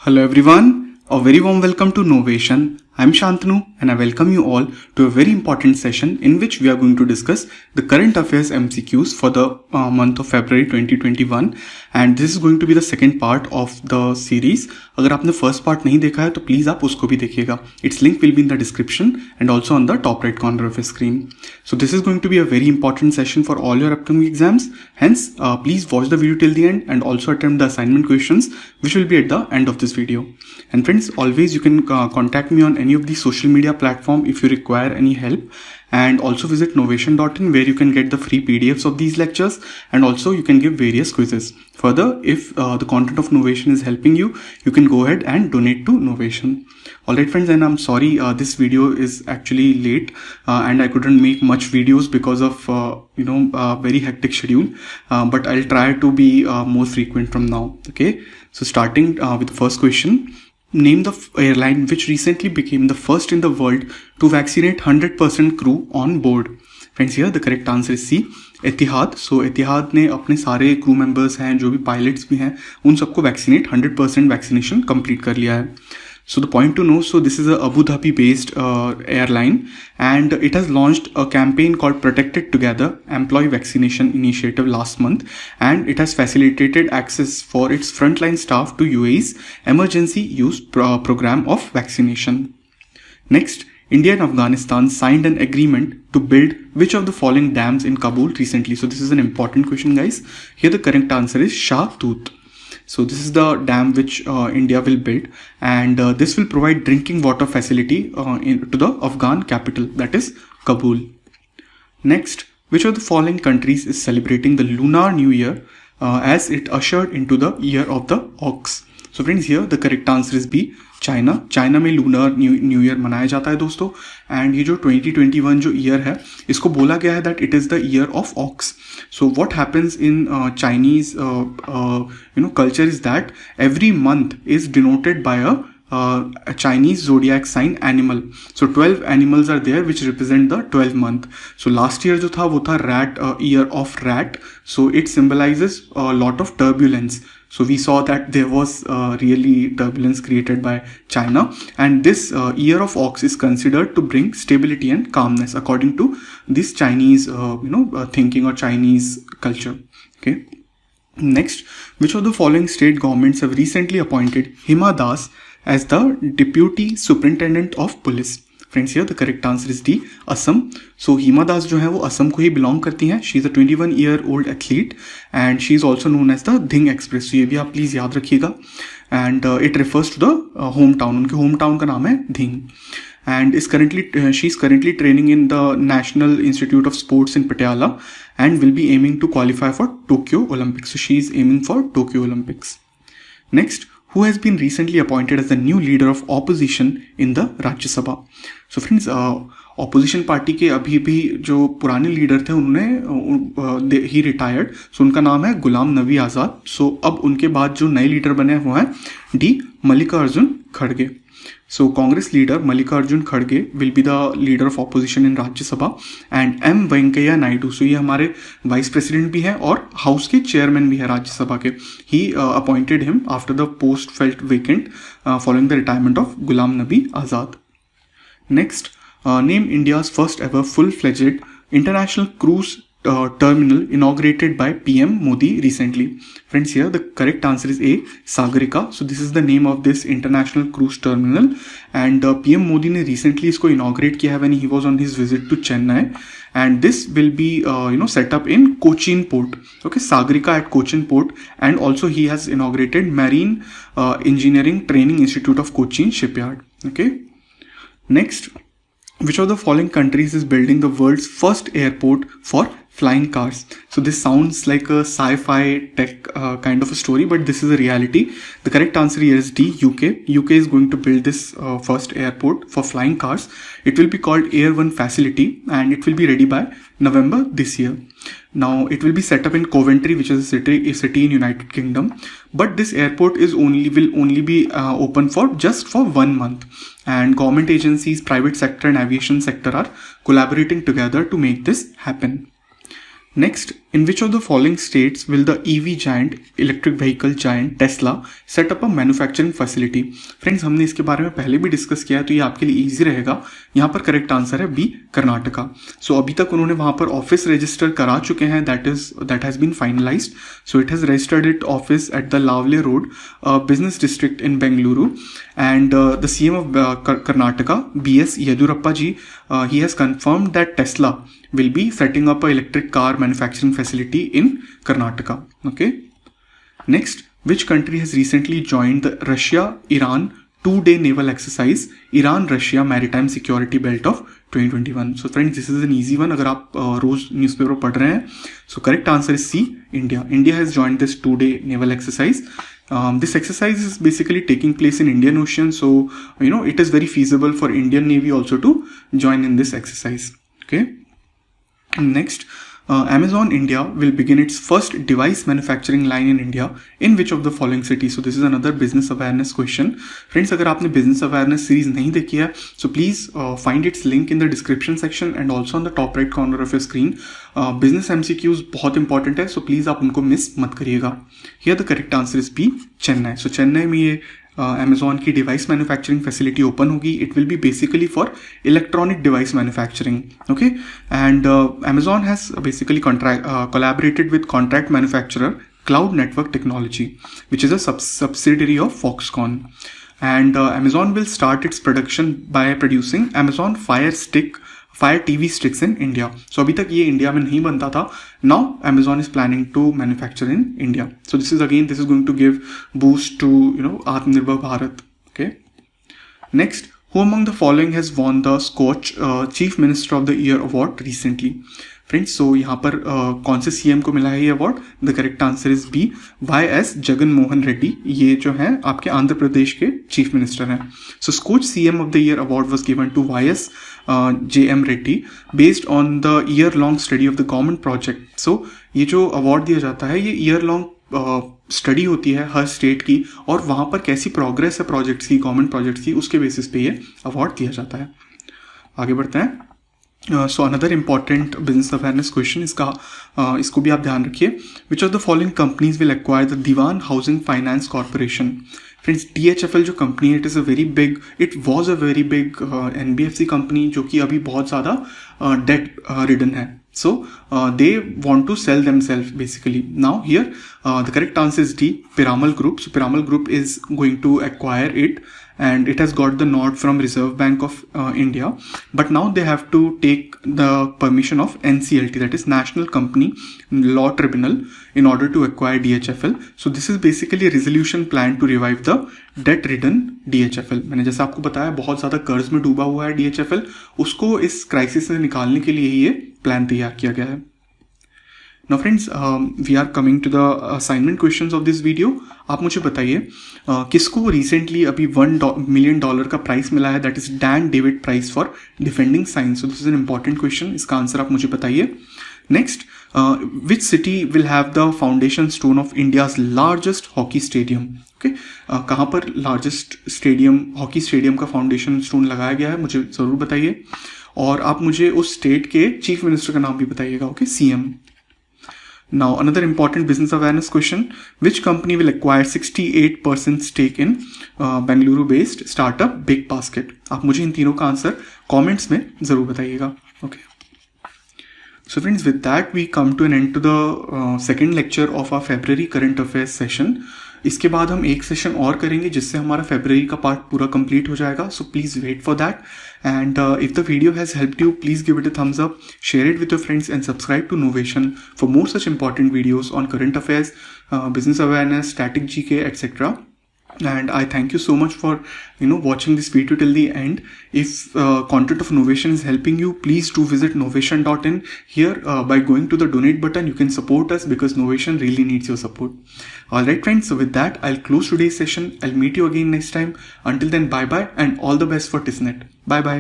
Hello everyone, a very warm welcome to Novation. I'm Shantanu and I welcome you all to a very important session in which we are going to discuss the current affairs MCQs for the month of February 2021, and this is going to be the second part of the series. अगर आपने first part नहीं देखा है तो please आप उसको भी देखिएगा. Its link will be in the description and also on the top right corner of your screen. So this is going to be a very important session for all your upcoming exams. Hence, please watch the video till the end and also attempt the assignment questions which will be at the end of this video. And friends, always you can contact me on any of the social media platform if you require any help, and also visit novation.in where you can get the free PDFs of these lectures and also you can give various quizzes. Further, if the content of Novation is helping you, you can go ahead and donate to Novation. Alright friends, and I'm sorry this video is actually late and I couldn't make much videos because of very hectic schedule, but I'll try to be more frequent from now. Okay, so starting with the first question. Name the airline which recently became the first in the world to vaccinate 100% crew on board. Friends, here the correct answer is C, Etihad. So Etihad ने अपने सारे crew members हैं, जो भी pilots भी हैं, उन सबको vaccinate 100% vaccination complete कर लिया है. So the point to know, so this is a Abu Dhabi based airline, and it has launched a campaign called Protected Together Employee Vaccination Initiative last month, and it has facilitated access for its frontline staff to UAE's emergency use program of vaccination. Next, India and Afghanistan signed an agreement to build which of the following dams in Kabul recently? So this is an important question, guys. Here the correct answer is Shah Tooth. So this is the dam which India will build, and this will provide drinking water facility to the Afghan capital, that is Kabul. Next, which of the following countries is celebrating the Lunar New Year as it ushered into the year of the ox? So friends, here the correct answer is B, China. China में lunar new year मनाया जाता है दोस्तों, and ये जो 2021 जो year है इसको बोला गया है that it is the year of aux. So what happens in Chinese culture is that every month is denoted by a Chinese zodiac sign animal. So 12 animals are there which represent the 12 month. So last year जो था वो था rat, year of rat. So it symbolizes a lot of turbulence. So we saw that there was really turbulence created by China, and this year of ox is considered to bring stability and calmness according to this Chinese thinking or Chinese culture. Okay. Next, which of the following state governments have recently appointed Hima as the Deputy Superintendent of Police? Friends, here the correct answer is D, Assam. So Hima Das जो है वो असम को ही belong करती हैं. She is a 21-year-old athlete and she is also known as the Dhing Express. So ये भी आप please याद रखिएगा. And it refers to the hometown. उनके hometown का नाम है Dhing. And she is currently training in the National Institute of Sports in Patiala and will be aiming to qualify for Tokyo Olympics. So she is aiming for Tokyo Olympics. Next, who has been recently appointed as the new leader of opposition in the Rajya Sabha? So friends, opposition party के अभी भी जो पुराने leader थे उन्होंने ही retired. सो उनका नाम है गुलाम नबी आज़ाद. सो अब उनके बाद जो नए लीडर बने वो हैं डी मल्लिकार्जुन खड़गे. So Congress leader Mallikarjun Kharge will be the leader of opposition in Rajya Sabha, and M Venkaiah Naidu, so ये हमारे वाइस प्रेसिडेंट भी हैं और हाउस के चेयरमैन भी है राज्य सभा के. He appointed him after the post felt vacant following the retirement of Ghulam Nabi Azad. Next, name India's first ever full-fledged international cruise terminal inaugurated by PM Modi recently. Friends, here the correct answer is A, Sagarika. So this is the name of this international cruise terminal, and PM Modi ने recently इसको inaugurate किया है when he was on his visit to Chennai, and this will be set up in Cochin port. Okay, Sagarika at Cochin port, and also he has inaugurated Marine Engineering Training Institute of Cochin shipyard. Okay. Next, which of the following countries is building the world's first airport for flying cars? So this sounds like a sci-fi tech kind of a story, but this is a reality. The correct answer here is D, UK. UK is going to build this first airport for flying cars. It will be called Air One Facility, and it will be ready by November this year. Now it will be set up in Coventry, which is a city in United Kingdom. But this airport will only be open for just for 1 month. And government agencies, private sector and aviation sector are collaborating together to make this happen. Next, in which of the following states will the EV giant, electric vehicle giant Tesla set up a manufacturing facility? Friends, हमने इसके बारे में पहले भी discuss किया है, तो ये आपके लिए इजी रहेगा. यहाँ पर करेक्ट आंसर है बी, कर्नाटका. सो अभी तक उन्होंने वहां पर ऑफिस रजिस्टर करा चुके हैं. That has been finalised. So it has registered it office at the Lavelle road business district in Bengaluru. And the CM of Karnataka, B.S. Yedurappa ji, he has confirmed that Tesla will be setting up an electric car manufacturing facility in Karnataka. Okay. Next, which country has recently joined the Russia-Iran 2-day naval exercise, Iran-Russia Maritime Security Belt of 2021? So friends, this is an easy one. अगर आप रोज newspaper पढ़ रहे हैं, so correct answer is C, India. India has joined this 2-day naval exercise. This exercise is basically taking place in Indian Ocean, so it is very feasible for Indian Navy also to join in this exercise. Okay. Next, Amazon India will begin its first device manufacturing line in India in which of the following cities? So this is another business awareness question. Friends, अगर आपने business awareness series नहीं देखी है, so please find its link in the description section and also on the top right corner of your screen. Business MCQs बहुत important है, so please आप उनको miss मत करिएगा. Here the correct answer is B, Chennai. So Chennai में ये Amazon की device manufacturing facility open होगी. It will be basically for electronic device manufacturing. Okay. And Amazon has basically collaborated with contract manufacturer Cloud Network Technology, which is a subsidiary of Foxconn. And Amazon will start its production by producing Amazon Fire TV sticks in India. So अभी तक ये India में नहीं बनता था. Now Amazon is planning to manufacture in India. So this is going to give boost to Atmanirbhar Bharat. Okay. Next, who among the following has won the Scotch Chief Minister of the Year award recently? Friends, so यहाँ पर कौन से CM को मिला है ये award? The correct answer is B, YS. Jagan Mohan Reddy. ये जो है आपके आंध्र प्रदेश के चीफ मिनिस्टर हैं. So Skoch CM of the year award was given to YS. J.M. Reddy based on the year long study of the government project. So ये जो अवार्ड दिया जाता है, ये ईयर लॉन्ग स्टडी होती है हर स्टेट की, और वहाँ पर कैसी प्रोग्रेस है प्रोजेक्ट्स की, गवर्नमेंट प्रोजेक्ट्स की, उसके बेसिस पे ये अवार्ड दिया जाता है. आगे बढ़ते हैं. So another important business awareness question, इसको भी आप ध्यान रखिए. Which of the following companies will acquire the Dewan housing finance corporation? Friends, DHFL जो कंपनी है, it was a very big NBFC company जो कि अभी बहुत ज़्यादा डेट रिडन है. So they want to sell themselves basically. Now here the correct answer is D, Piramal Group. So Piramal Group is going to acquire it, and it has got the nod from Reserve Bank of India. But now they have to take the permission of NCLT, that is National Company Law Tribunal, in order to acquire DHFL. So this is basically a resolution plan to revive the debt-ridden DHFL. मैंने जैसे आपको बताया, बहुत ज़्यादा कर्ज में डूबा हुआ है DHFL. उसको इस क्राइसिस से निकालने के लिए ही ये प्लान तैयार किया गया है. Now friends, we are coming to the assignment questions of this video. आप मुझे बताइए किसको रिसेंटली अभी $1 million का प्राइस मिला है, that is Dan David price for defending science. So this is an important question. इसका आंसर आप मुझे बताइए. Next, which city will have the foundation stone of India's largest hockey stadium? Okay, कहाँ पर largest hockey stadium का foundation stone लगाया गया है, मुझे ज़रूर बताइए. और आप मुझे उस स्टेट के चीफ मिनिस्टर का नाम भी बताइएगा. Okay, CM. Now another important business awareness question, which company will acquire 68% stake in Bengaluru based startup Big Basket? आप मुझे इन तीनों का आंसर कमेंट्स में ज़रूर बताइएगा. Okay. So friends, with that we come to an end to the second lecture of our February current affairs session. इसके बाद हम एक सेशन और करेंगे जिससे हमारा फेब्रुअरी का पार्ट पूरा कंप्लीट हो जाएगा. So please wait for that. And if the video has helped you, please give it a thumbs up, share it with your friends and subscribe to Novation for more such important videos on current affairs, business awareness, static GK, etc. And I thank you so much for watching this video till the end. If content of Novation is helping you, please do visit novation.in. Here by going to the donate button you can support us, because Novation really needs your support. Alright friends, so with that I'll close today's session. I'll meet you again next time. Until then, bye bye and all the best for TISSNET. Bye bye.